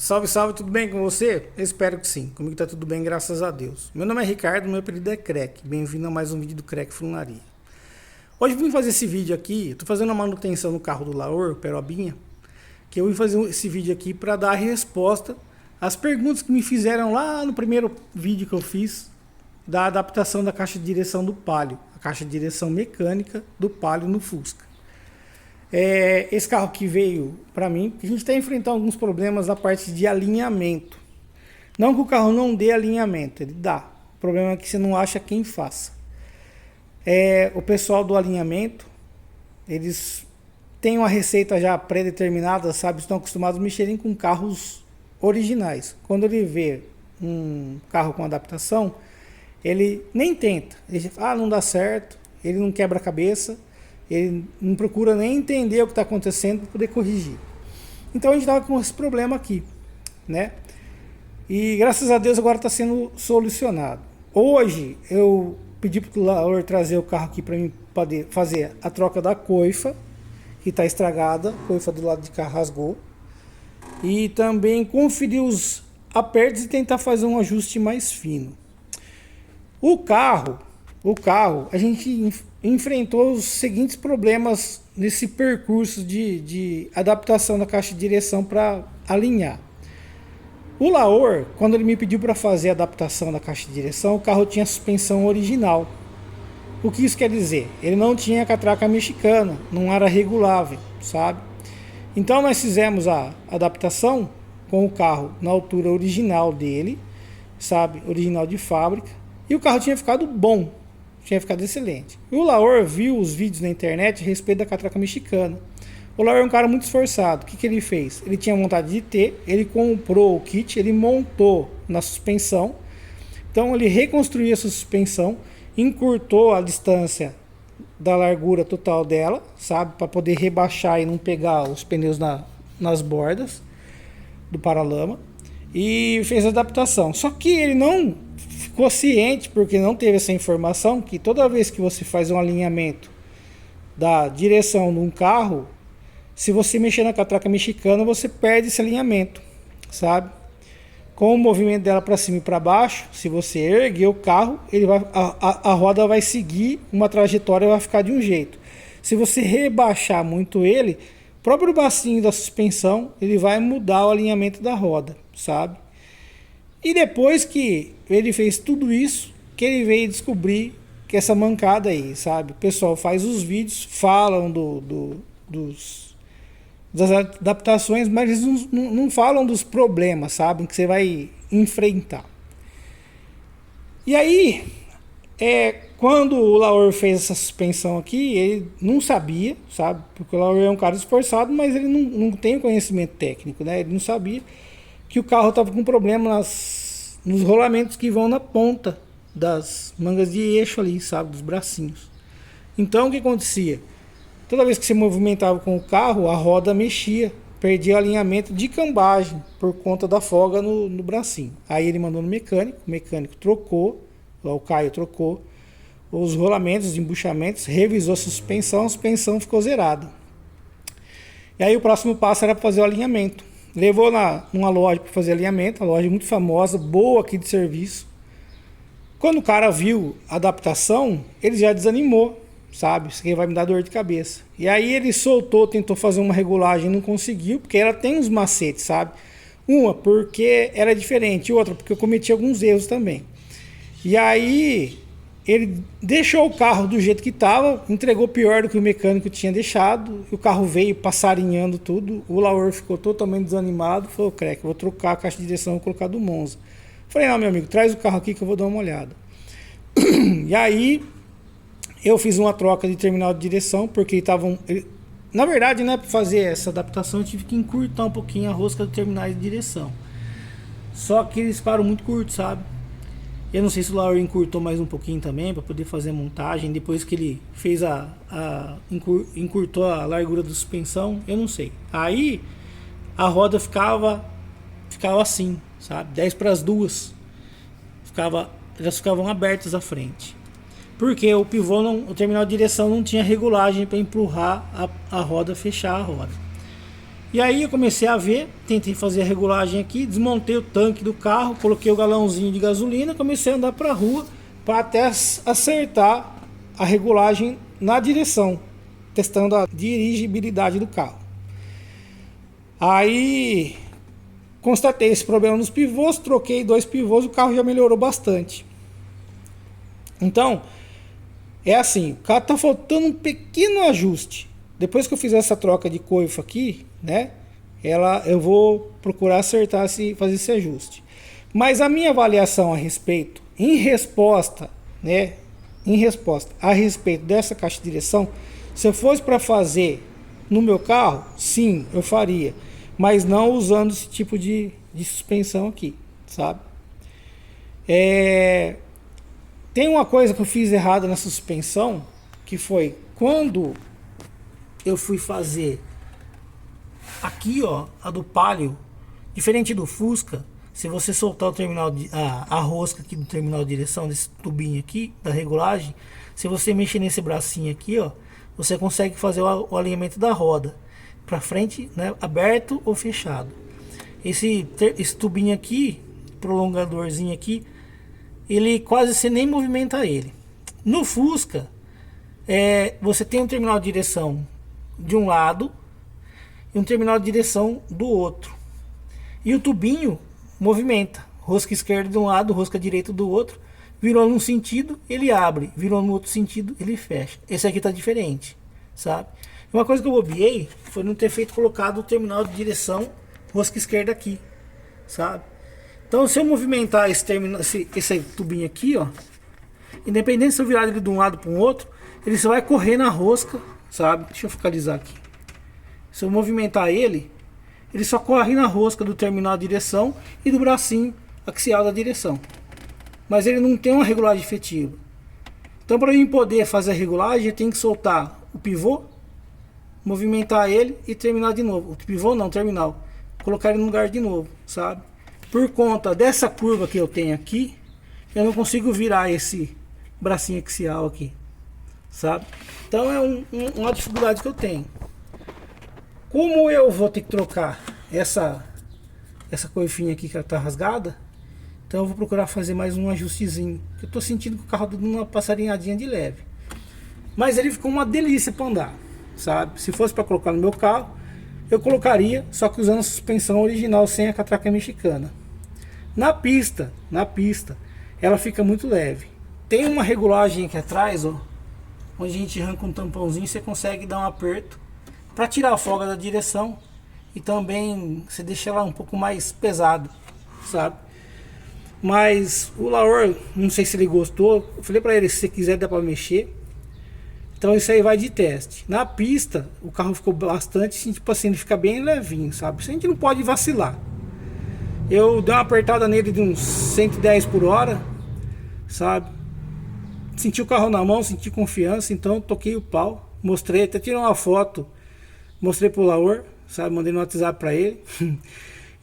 Salve, salve, tudo bem com você? Eu espero que sim. Comigo tá tudo bem, graças a Deus. Meu nome é Ricardo, meu apelido é Crack. Bem-vindo a mais um vídeo do Crack Flunaria. Hoje eu vim fazer esse vídeo aqui, eu tô fazendo a manutenção no carro do Laor, Perobinha, que eu vim fazer esse vídeo aqui para dar a resposta às perguntas que me fizeram lá no primeiro vídeo que eu fiz da adaptação da caixa de direção do Palio, a caixa de direção mecânica do Palio no Fusca. Esse carro que veio para mim, a gente está enfrentando alguns problemas na parte de alinhamento. Não que o carro não dê alinhamento, ele dá. O problema é que você não acha quem faça. O pessoal do alinhamento, eles têm uma receita já pré-determinada, sabe? Estão acostumados a mexerem com carros originais. Quando ele vê um carro com adaptação, ele nem tenta. Ele fala, não dá certo, ele não quebra a cabeça. Ele não procura nem entender o que está acontecendo para poder corrigir. Então a gente estava com esse problema aqui, né? E graças a Deus agora está sendo solucionado. Hoje eu pedi para o Laor trazer o carro aqui para mim poder fazer a troca da coifa, que está estragada, a coifa do lado de cá rasgou. E também conferir os apertos e tentar fazer um ajuste mais fino. O carro, a gente enfrentou os seguintes problemas nesse percurso de adaptação da caixa de direção para alinhar. O Laor, quando ele me pediu para fazer a adaptação da caixa de direção, o carro tinha suspensão original. O que isso quer dizer? Ele não tinha catraca mexicana, não era regulável, sabe? Então nós fizemos a adaptação com o carro na altura original dele, sabe? Original de fábrica. E o carro tinha ficado bom. Tinha ficado excelente. E o Laor viu os vídeos na internet a respeito da catraca mexicana. O Laor é um cara muito esforçado. O que ele fez? Ele tinha vontade de ter, ele comprou o kit, ele montou na suspensão. Então ele reconstruiu essa suspensão, encurtou a distância da largura total dela, sabe? Para poder rebaixar e não pegar os pneus nas bordas do paralama. E fez a adaptação. Só que ele não ficou ciente, porque não teve essa informação, que toda vez que você faz um alinhamento da direção de um carro, se você mexer na catraca mexicana, você perde esse alinhamento, sabe? Com o movimento dela para cima e para baixo, se você erguer o carro, a roda vai seguir uma trajetória, vai ficar de um jeito. Se você rebaixar muito ele, o próprio bacinho da suspensão, ele vai mudar o alinhamento da roda, sabe? E depois que ele fez tudo isso, que ele veio descobrir que essa mancada aí, sabe? O pessoal faz os vídeos, falam das adaptações, mas eles não falam dos problemas, sabe? Que você vai enfrentar. E aí, quando o Laor fez essa suspensão aqui, ele não sabia, sabe? Porque o Laor é um cara esforçado, mas ele não tem conhecimento técnico, né? Ele não sabia que o carro estava com problema nos rolamentos que vão na ponta das mangas de eixo ali, sabe, dos bracinhos. Então o que acontecia? Toda vez que você movimentava com o carro, a roda mexia, perdia o alinhamento de cambagem por conta da folga no bracinho. Aí ele mandou no mecânico, o mecânico trocou, lá o Caio trocou os rolamentos de embuchamentos, revisou a suspensão ficou zerada. E aí o próximo passo era fazer o alinhamento. Levou numa loja para fazer alinhamento, uma loja muito famosa, boa aqui de serviço. Quando o cara viu a adaptação, ele já desanimou, sabe? Isso aqui vai me dar dor de cabeça. E aí ele soltou, tentou fazer uma regulagem, não conseguiu, porque ela tem uns macetes, sabe? Uma, porque era diferente, outra, porque eu cometi alguns erros também. E aí ele deixou o carro do jeito que estava, entregou pior do que o mecânico tinha deixado, e o carro veio passarinhando tudo. O Laor ficou totalmente desanimado, falou: Crack, vou trocar a caixa de direção e colocar do Monza. Falei: não, meu amigo, traz o carro aqui que eu vou dar uma olhada. E aí eu fiz uma troca de terminal de direção, porque na verdade, né, para fazer essa adaptação eu tive que encurtar um pouquinho a rosca do terminal de direção. Só que eles param muito curto, sabe? Eu não sei se o Laor encurtou mais um pouquinho também para poder fazer a montagem. Depois que ele fez encurtou a largura da suspensão, eu não sei. Aí a roda ficava assim, sabe? 10 para as 2. Elas ficavam abertas à frente. Porque o pivô, o terminal de direção não tinha regulagem para empurrar a roda, fechar a roda. E aí eu comecei a ver, tentei fazer a regulagem aqui, desmontei o tanque do carro, coloquei o galãozinho de gasolina, comecei a andar para a rua para até acertar a regulagem na direção, testando a dirigibilidade do carro. Aí constatei esse problema nos pivôs, troquei 2 pivôs, o carro já melhorou bastante. Então, é assim, o carro tá faltando um pequeno ajuste. Depois que eu fizer essa troca de coifa aqui, né, eu vou procurar acertar, fazer esse ajuste. Mas a minha avaliação a respeito, em resposta a respeito dessa caixa de direção, se eu fosse para fazer no meu carro, sim, eu faria, mas não usando esse tipo de suspensão aqui, sabe? Tem uma coisa que eu fiz errada nessa suspensão, que foi quando eu fui fazer aqui, ó, a do Palio, diferente do Fusca, se você soltar o terminal a rosca aqui do terminal de direção, desse tubinho aqui da regulagem, se você mexer nesse bracinho aqui, ó, você consegue fazer o alinhamento da roda para frente, né, aberto ou fechado. Esse tubinho aqui, prolongadorzinho aqui, ele quase você nem movimenta ele. No Fusca, você tem um terminal de direção de um lado e um terminal de direção do outro, e o tubinho movimenta, rosca esquerda de um lado, rosca direita do outro. Virou num sentido, ele abre, virou no outro sentido, ele fecha. Esse aqui tá diferente, sabe? Uma coisa que eu bobeei foi não ter colocado o terminal de direção rosca esquerda aqui, sabe? Então, se eu movimentar esse tubinho aqui, ó, independente se eu virar ele de um lado para o outro, ele só vai correr na rosca, sabe? Deixa eu focalizar aqui. Se eu movimentar ele só corre na rosca do terminal de direção e do bracinho axial da direção. Mas ele não tem uma regulagem efetiva. Então, para mim poder fazer a regulagem, eu tenho que soltar o pivô, movimentar ele e terminar de novo. O pivô não, terminal. Colocar ele no lugar de novo, sabe? Por conta dessa curva que eu tenho aqui, eu não consigo virar esse bracinho axial aqui, sabe? Então é uma dificuldade que eu tenho. Como eu vou ter que trocar essa coifinha aqui que ela tá rasgada, então eu vou procurar fazer mais um ajustezinho. Eu tô sentindo que o carro dando uma passarinhadinha de leve. Mas ele ficou uma delícia para andar, sabe? Se fosse para colocar no meu carro, eu colocaria, só que usando a suspensão original sem a catraca mexicana. Na pista, ela fica muito leve. Tem uma regulagem aqui atrás, ó, onde a gente arranca um tampãozinho, você consegue dar um aperto para tirar a folga da direção e também você deixa ela um pouco mais pesado, sabe? Mas o Laor, não sei se ele gostou, eu falei para ele, se você quiser dá para mexer. Então isso aí vai de teste. Na pista, o carro ficou bastante, tipo assim, ele fica bem levinho, sabe? Isso a gente não pode vacilar. Eu dei uma apertada nele de uns 110 por hora, sabe? Senti o carro na mão, senti confiança, então toquei o pau. Mostrei, até tirei uma foto, mostrei pro Laor, sabe? Mandei no WhatsApp pra ele.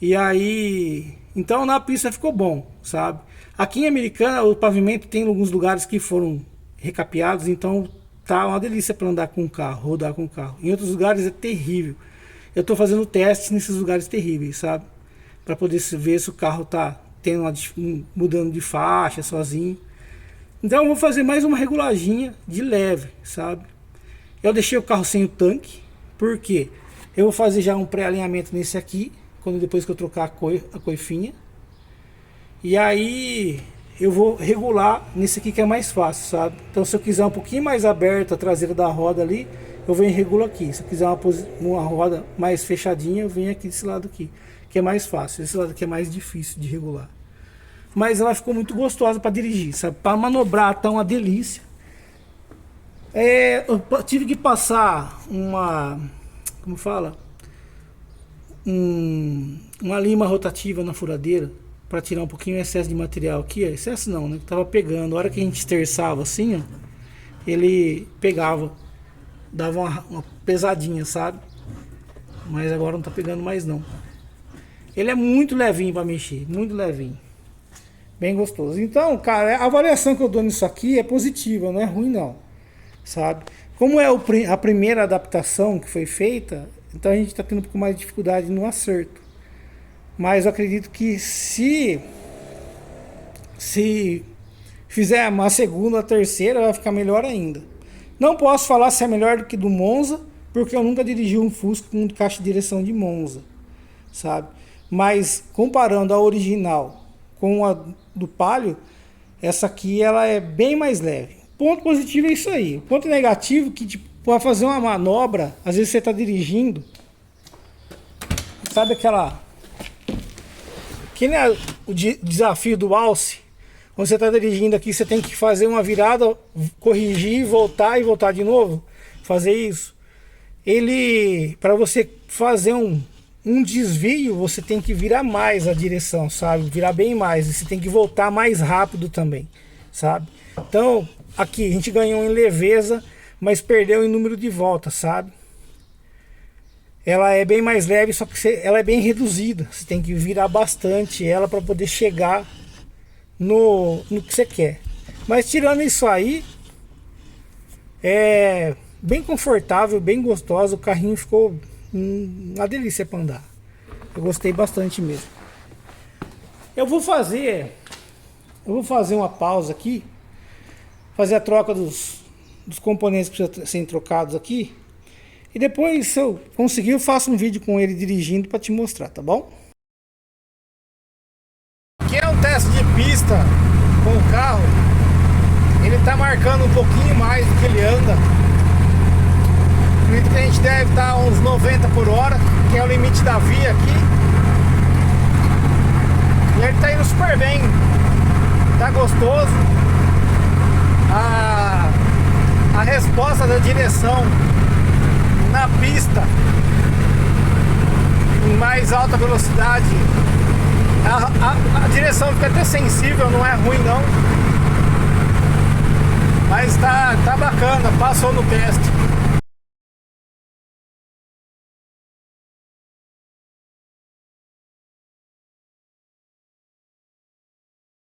E aí, então na pista ficou bom, sabe? Aqui em Americana, o pavimento tem alguns lugares que foram recapeados, então tá uma delícia para andar com o carro, rodar com o carro. Em outros lugares é terrível. Eu tô fazendo testes nesses lugares terríveis, sabe? Para poder ver se o carro tá tendo mudando de faixa sozinho. Então eu vou fazer mais uma regulaginha de leve, sabe? Eu deixei o carro sem o tanque, porque eu vou fazer já um pré-alinhamento nesse aqui, depois que eu trocar a coifinha. E aí eu vou regular nesse aqui que é mais fácil, sabe? Então se eu quiser um pouquinho mais aberta a traseira da roda ali, eu venho e regulo aqui. Se eu quiser uma roda mais fechadinha, eu venho aqui desse lado aqui, que é mais fácil. Esse lado aqui é mais difícil de regular. Mas ela ficou muito gostosa para dirigir, sabe? Para manobrar tá uma delícia. Eu tive que passar como fala? Uma lima rotativa na furadeira para tirar um pouquinho o excesso de material aqui, ó. Excesso não, né? Tava pegando. A hora que a gente esterçava assim, ó, ele pegava, dava uma pesadinha, sabe? Mas agora não tá pegando mais não. Ele é muito levinho para mexer, muito levinho. Bem gostoso. Então, cara, a avaliação que eu dou nisso aqui é positiva, não é ruim não, sabe? Como é a primeira adaptação que foi feita, Então a gente está tendo um pouco mais de dificuldade no acerto. Mas eu acredito que se fizer uma segunda, uma terceira, vai ficar melhor ainda. Não posso falar se é melhor do que do Monza, porque eu nunca dirigi um Fusca com caixa de direção de Monza, sabe? Mas comparando a original com a do Palio, essa aqui ela é bem mais leve. Ponto positivo é isso aí. O ponto negativo é que, tipo, para fazer uma manobra, às vezes você está dirigindo, sabe aquela... Que nem o desafio do Alce. Quando você está dirigindo aqui, você tem que fazer uma virada, corrigir, voltar e voltar de novo. Fazer isso. Ele, para você fazer um desvio, você tem que virar mais a direção, sabe? Virar bem mais. E você tem que voltar mais rápido também, sabe? Então, aqui a gente ganhou em leveza, mas perdeu em número de voltas, sabe? Ela é bem mais leve, só que ela é bem reduzida. Você tem que virar bastante ela para poder chegar no que você quer. Mas tirando isso aí, é bem confortável, bem gostosa. O carrinho ficou uma delícia para andar. Eu gostei bastante mesmo. Eu vou fazer uma pausa aqui, fazer a troca dos componentes que precisam ser trocados aqui. E depois, se eu conseguir, eu faço um vídeo com ele dirigindo para te mostrar, tá bom? Aqui é um teste de pista com o carro. Ele tá marcando um pouquinho mais do que ele anda. Acredito que a gente deve estar uns 90 por hora, que é o limite da via aqui. E ele tá indo super bem. Tá gostoso. A resposta da direção na pista em mais alta velocidade, a direção fica até sensível, não é ruim não, mas tá bacana, passou no teste.